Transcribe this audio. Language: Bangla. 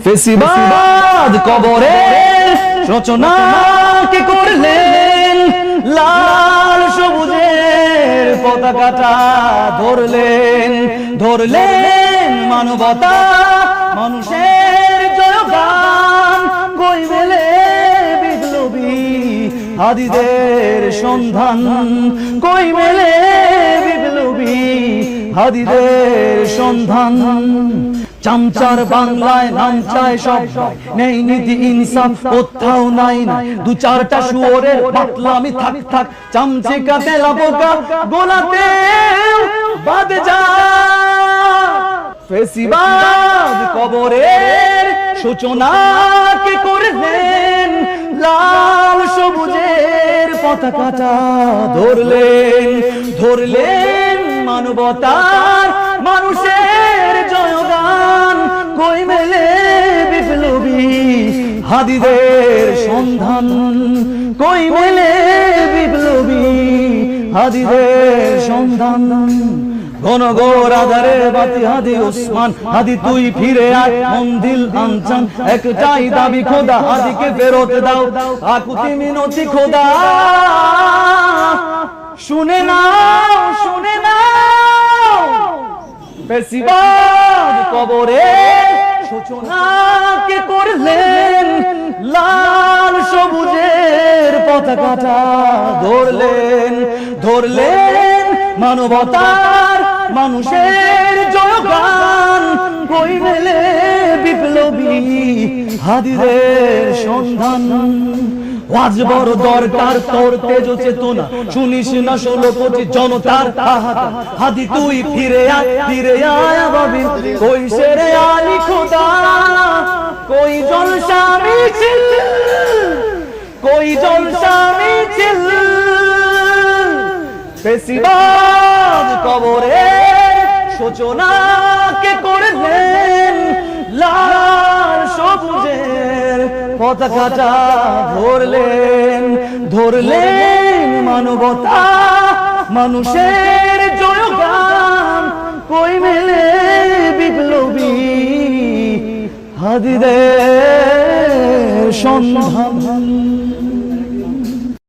ফেসিবাদ কবরে রচনা কে করলেন, লাল সবুজের পতাকাটা ধরলেন, ধরলেন মানবতা মানুষের জয়গান, কই মেলে বিপ্লবী হাদিদের সন্ধান, কই মেলে বিপ্লবী হাদিদের সন্ধান। চামচার বাংলায় নাম চায় সব, নেই নীতি ইনসাফ কোথাও নাই না, দু চারটা শুয়োরের পাতলামি থাক থাক, চামচে কাতে লাপোকা গোলাতে বাদ যা। ফেসিবাদ কবরের সূচনা কে করলেন, লাল সবুজের পতাকাটা ধরলেন, ধরলেন মানবতার মানুষের জয়গান, কই মেলে বিপ্লবী হাদিদের সন্ধান, কই মেলে বিপ্লবী হাদিদের সন্ধান। ঘন ঘোর আধারের বাতি হাদি উসমান, হাদি তুই ফিরে আয় মন্দিল আনচান, একটাই দাবি খোদা হাদিকে ফেরত দাও, আকুতি মিনতি খোদা শুনে নাও, শুনে নাও। ফেসিবাদ কবরে সূচনা কে করলেন, লাল সবুজের পতাকাটা ধরলেন, ধরলেন মানবতার মানুষের জয়গান, কই মেলে বিপ্লবী হাদিদের সন্ধান। আজ বড় দরকার তোর তেজ চেতনা, শুনিস না 16 কোটি জনতার আহাত, হাদি তুই ফিরে আয়, ফিরে আয় বাবি, কই সেরে আলী খোদা, কই জলসা মিছিল, কই জলসা মিছিল। ফেসিবাদ কবরে সূচনা কে করলেন, লাল সবুজের পতাকাটা ধরলেন, ধরলেন মানবতা মানুষের জয়গান, কই মেলে বিপ্লবী হাদিদের সন্ধান।